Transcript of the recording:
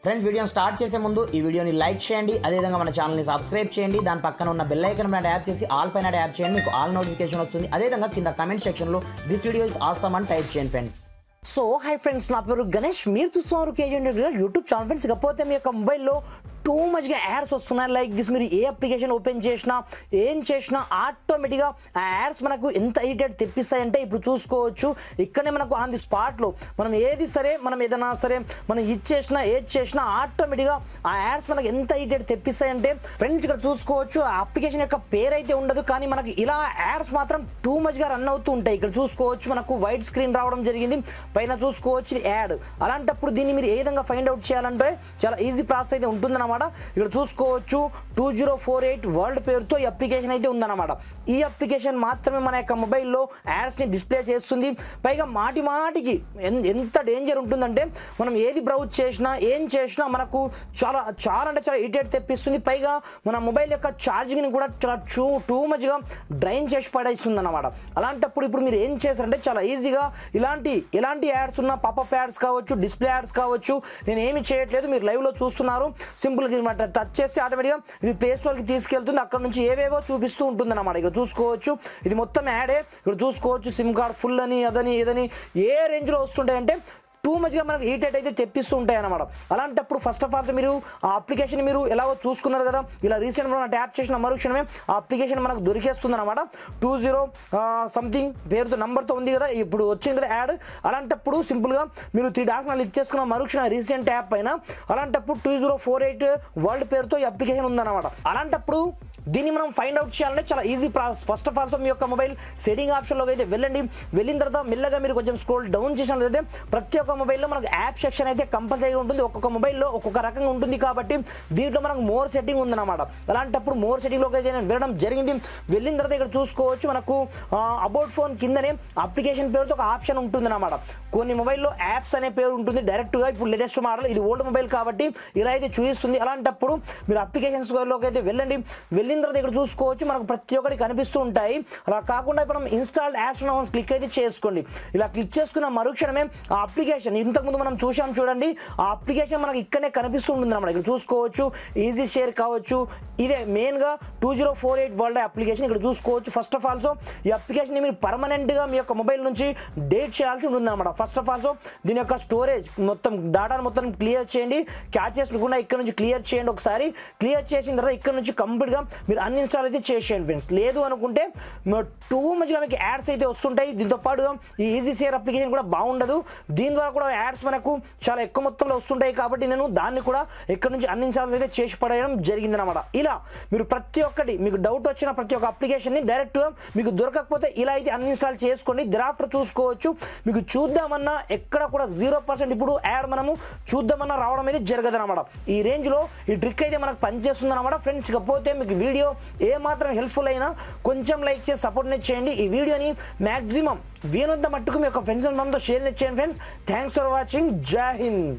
Friends వీడియోని start చేసే ముందు ఈ వీడియోని లైక్ చేయండి, అదేవిధంగా మన ఛానల్ని సబ్స్క్రైబ్ చేయండి. దాని పక్కన ఉన్న బెల్ ఐకాన్ పైన ట్యాప్ చేసి ఆల్ పైన ట్యాప్ చేయండి, మీకు ఆల్ నోటిఫికేషన్ వస్తుంది. అదేవిధంగా కింద కమెంట్ సెక్షన్లో దిస్ వీడియో ఇస్ ఆసమ్ అని టైప్ చేయండి ఫ్రెండ్స్. సో హై ఫ్రెండ్స్, నా పేరు గణేష్, మీరు చూస్తున్నారు కేజీ యూట్యూబ్ ఛానల్. ఫ్రెండ్స్ ఇకపోతే మీ యొక్క మొబైల్లో టూ మచ్గా యాడ్స్ వస్తున్నాయి. లైక్ దిస్, మీరు ఏ అప్లికేషన్ ఓపెన్ చేసినా ఏం చేసినా ఆటోమేటిక్గా ఆ యాడ్స్ మనకు ఎంత ఇరిటేట్ తెప్పిస్తాయంటే ఇప్పుడు చూసుకోవచ్చు. ఇక్కడనే మనకు ఆన్ ది స్పాట్లో మనం ఏది సరే మనం ఏదైనా సరే మనం ఇచ్చేసినా ఏది చేసినా ఆటోమేటిక్గా ఆ యాడ్స్ మనకు ఎంత ఇరిటేట్ తెప్పిస్తాయంటే ఫ్రెండ్స్ ఇక్కడ చూసుకోవచ్చు. ఆ అప్లికేషన్ యొక్క పేరు అయితే ఉండదు, కానీ మనకు ఇలా యాడ్స్ మాత్రం టూ మచ్గా రన్ అవుతూ ఉంటాయి. ఇక్కడ చూసుకోవచ్చు మనకు వైట్ స్క్రీన్ రావడం జరిగింది, పైన చూసుకోవచ్చు ఇది యాడ్. అలాంటప్పుడు దీన్ని మీరు ఏ విధంగా ఫైండ్ అవుట్ చేయాలంటే చాలా ఈజీ ప్రాసెస్ అయితే ఉంటుందన్నమాట. ఇక్కడ చూసుకోవచ్చు 2048 వరల్డ్ పేరుతో ఈ అప్లికేషన్ అయితే ఉందన్నమాట. ఈ అప్లికేషన్ మాత్రమే మన యొక్క మొబైల్లో యాడ్స్ని డిస్ప్లే చేస్తుంది. పైగా మాటి మాటికి ఎంత డేంజర్ ఉంటుందంటే మనం ఏది బ్రౌజ్ చేసినా ఏం చేసినా మనకు చాలా చాలా అంటే చాలా ఇరిటేట్ తెప్పిస్తుంది. పైగా మన మొబైల్ యొక్క ఛార్జింగ్ని కూడా చాలా టూ మచ్గా డ్రైన్ చేసి పడేస్తుంది అన్నమాట. అలాంటప్పుడు ఇప్పుడు మీరు ఏం చేస్తారంటే చాలా ఈజీగా ఎలాంటి యాడ్స్ ఉన్న పాపప్ యాడ్స్ కావచ్చు, డిస్ప్లే యాడ్స్ కావచ్చు, నేను ఏమి చేయట్లేదు, మీరు లైవ్లో చూస్తున్నారు. సింపుల్గా టచ్ చేసి ఆటోమేటిక్గా ఇది ప్లే స్టోర్కి తీసుకెళ్తుంది. అక్కడ నుంచి ఏవేవో చూపిస్తూ ఉంటుంది అన్నమాట. ఇక్కడ చూసుకోవచ్చు ఇది మొత్తం యాడే. ఇక్కడ చూసుకోవచ్చు సిమ్ కార్డ్ ఫుల్ అని అదని ఇదని ఏ రేంజ్లో వస్తుంటాయంటే టూ మచ్గా మనకు ఇరిటేట్ అయితే తెప్పిస్తూ ఉంటాయి అన్నమాట. అలాంటప్పుడు ఫస్ట్ ఆఫ్ ఆల్ మీరు ఆ అప్లికేషన్ మీరు ఎలాగో చూసుకున్నారు కదా, ఇలా రీసెంట్ మనం ట్యాప్ చేసిన మరుక్షణమే ఆ అప్లికేషన్ మనకు దొరికేస్తుంది అనమాట. 20 సంథింగ్ పేరుతో నంబర్తో ఉంది కదా, ఇప్పుడు వచ్చింది కదా యాడ్. అలాంటప్పుడు సింపుల్గా మీరు 3 డాట్స్ క్లిక్ చేసుకున్న మరుక్షణ రీసెంట్ యాప్ పైన, అలాంటప్పుడు 2048 వరల్డ్ పేరుతో ఈ అప్లికేషన్ ఉందన్నమాట. అలాంటప్పుడు దీన్ని మనం ఫైండ్ అవుట్ చేయాలంటే చాలా easy process. First of all మీ యొక్క మొబైల్ సెట్టింగ్ ఆప్షన్లోకి అయితే వెళ్ళండి. వెళ్ళిన తర్వాత మెల్లగా మీరు కొంచెం స్క్రోల్ డౌన్ చేసినట్లయితే ప్రతి ఒక్క మొబైల్లో మనకు యాప్ సెక్షన్ అయితే కంపల్సరీగా ఉంటుంది. ఒక్కొక్క మొబైల్లో ఒక్కొక్క రకంగా ఉంటుంది కాబట్టి దీంట్లో మనకు మోర్ సెట్టింగ్ ఉందన్నమాట. అలాంటప్పుడు మోర్ సెట్టింగ్లోకి అయితే నేను వెళ్ళడం జరిగింది. వెళ్ళిన తర్వాత ఇక్కడ చూసుకోవచ్చు మనకు అబౌట్ ఫోన్ కిందనే అప్లికేషన్ పేరుతో ఒక ఆప్షన్ ఉంటుందన్నమాట. కొన్ని మొబైల్లో యాప్స్ అనే పేరు ఉంటుంది డైరెక్ట్గా. ఇప్పుడు లేటెస్ట్ మోడల్, ఇది ఓల్డ్ మొబైల్ కాబట్టి ఇలా అయితే చూపిస్తుంది. అలాంటప్పుడు మీరు అప్లికేషన్స్లోకి అయితే వెళ్ళండి. వెళ్ళిన తర్వాత ఇక్కడ చూసుకోవచ్చు మనకు ప్రతి ఒక్కటి కనిపిస్తూ ఉంటాయి. అలా కాకుండా ఇప్పుడు మనం ఇన్స్టాల్డ్ యాప్స్ క్లిక్ అయితే చేసుకోండి. ఇలా క్లిక్ చేసుకున్న మరుక్షణమే ఆ అప్లికేషన్ ఇంతకుముందు మనం చూసాం చూడండి, ఆ అప్లికేషన్ మనకు ఇక్కడనే కనిపిస్తూ ఉంటుంది అన్నమాట. ఇక్కడ చూసుకోవచ్చు ఈజీ షేర్ కావచ్చు, ఇదే మెయిన్గా 2048 వరల్డ్ అప్లికేషన్. ఇక్కడ చూసుకోవచ్చు ఫస్ట్ ఆఫ్ ఆల్సో ఈ అప్లికేషన్ మీరు పర్మనెంట్గా మీ యొక్క మొబైల్ నుంచి డేట్ చేయాల్సి ఉంటుంది అనమాట. ఫస్ట్ ఆఫ్ ఆల్సో దీని యొక్క స్టోరేజ్ మొత్తం డేటాను మొత్తం క్లియర్ చేయండి. క్యాచ్ చేసుకుండా ఇక్కడ నుంచి క్లియర్ చేయండి. ఒకసారి క్లియర్ చేసిన తర్వాత ఇక్కడ నుంచి కంప్లీట్గా మీరు అన్ఇన్స్టాల్ అయితే చేసేయండి ఫ్రెండ్స్. లేదు అనుకుంటే టూ మచ్గా మీకు యాడ్స్ అయితే వస్తుంటాయి. దీంతో పాటుగా ఈ ఈజీ షేర్ అప్లికేషన్ కూడా బాగుండదు. దీని ద్వారా కూడా యాడ్స్ మనకు చాలా ఎక్కువ మొత్తంలో వస్తుంటాయి కాబట్టి నేను దాన్ని కూడా ఇక్కడ నుంచి అన్ఇన్స్టాల్ అయితే చేసి పడేయడం జరిగిందనమాట. ఇలా మీరు ప్రతి ఒక్కటి మీకు డౌట్ వచ్చిన ప్రతి ఒక్క అప్లికేషన్ని డైరెక్ట్గా మీకు దొరకకపోతే ఇలా అయితే అన్ఇన్స్టాల్ చేసుకోండి. దిరాఫ్టర్ చూసుకోవచ్చు మీకు చూద్దామన్నా ఎక్కడ కూడా 0% ఇప్పుడు యాడ్ మనము చూద్దామన్నా రావడం అయితే జరగదనమాట. ఈ రేంజ్లో ఈ ట్రిక్ అయితే మనకు పనిచేస్తుంది అనమాట ఫ్రెండ్స్. ఇకపోతే మీకు వీడియో ఏమాత్రం హెల్ప్ఫుల్ అయినా కొంచెం లైక్ చేసి సపోర్ట్ చేయండి. ఈ వీడియోని మ్యాక్సిమం వీనంత మట్టుకు మీ యొక్క ఫ్రెండ్స్ అండ్ మనతో షేర్ చేయండి ఫ్రెండ్స్. Thanks for watching. జై హింద్.